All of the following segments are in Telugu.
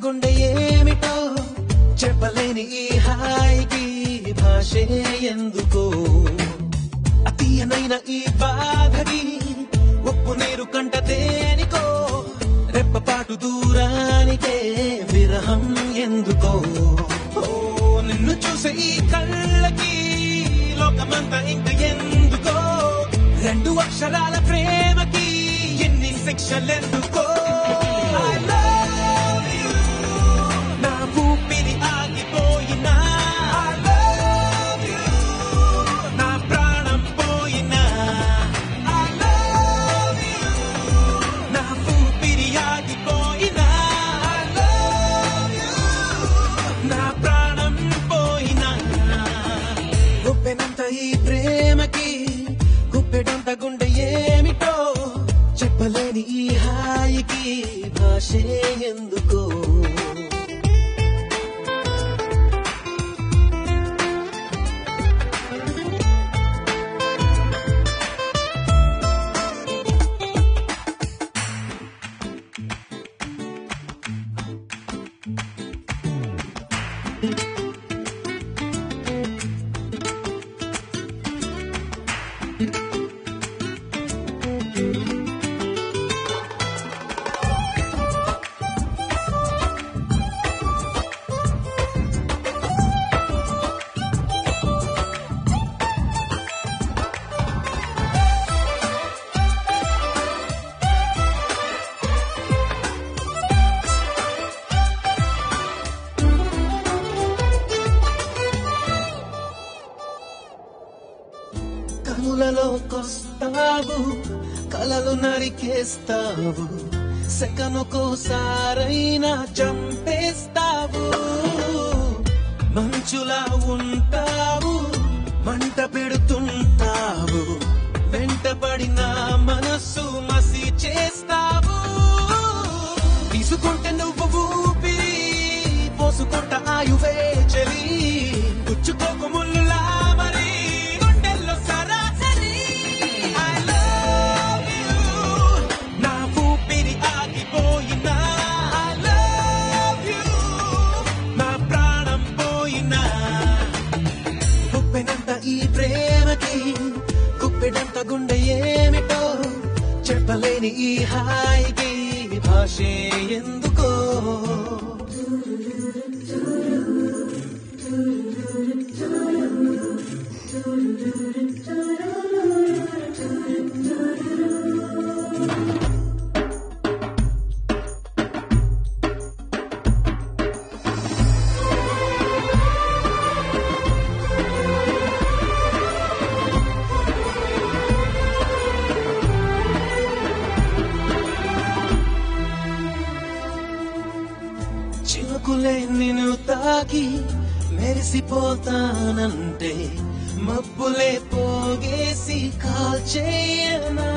గుండె ఏమిటో చెప్పలేని ఈ హాయికి భాషే ఎందుకో అతీయనైన ఈ బాధకి ఉప్పు నీరు కంట దేనికో రెప్పపాటు దూరానికే విరహం ఎందుకో నిన్ను చూసే ఈ కళ్ళకి లోకమంతా ఇంక ఎందుకో రెండు అక్షరాల ప్రేమకి ఎన్ని శిక్షలెందుకో నా ఊపిరి ఆగిపోయినా నా ప్రాణం పోయినా నా ఊపిరి ఆగిపోయినా నా ప్రాణం పోయినా గుప్పెనంత ఈ ప్రేమకి గుప్పెడంత గుండె ఏమిటో చెప్పలేని ఈ హాయికి భాషే ఎందుకో కనులలోకొస్తావు కలలు నరికేస్తావు సెకనుకోసారైనా చంపేస్తావు మంచులా ఉంటావు మంట పెడుతుంటావు వెంటపడిన మనస్సు మసి చేస్తావు తీసుకుంటే నువ్వు ఊపిరి పోసుకుంట ఆయువే చలి పుచ్చుకోకు ముళ్ళులా మరి గుండెల్లో సరాసరి I love you నా ఊపిరి ఆగిపోయినా I love you నా ప్రాణం పోయినా గుప్పెనంత ఈ ప్రేమకి గుప్పెడంత గుండె ఏమిటో చెప్పలేని ఈ హాయికి భాషే ఎందుకో చినుకులే నిన్ను తాకి మెరిసిపోతానంటే మబ్బులే పోగేసి కాల్చేయనా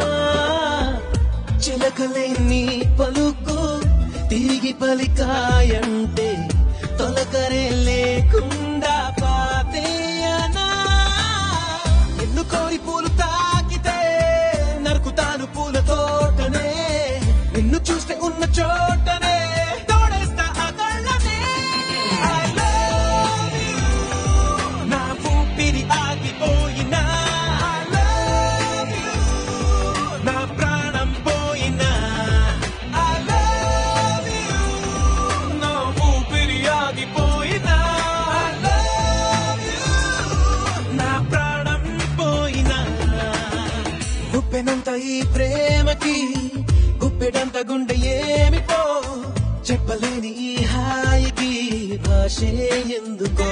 చిలకలే నీ పలుకు తిరిగి పలికాయంటే తొలకరే లేకుండా పాతేయనా నిన్ను కోరి పూలు తాకితే నరుకుతాను పూల తోటనే నిన్ను చూస్తే ఉన్న చోటనే గుప్పెనంత ఈ ప్రేమకి గుప్పెడంత గుండె ఏమిటో చెప్పలేని ఈ హాయికి భాషే ఎందుకో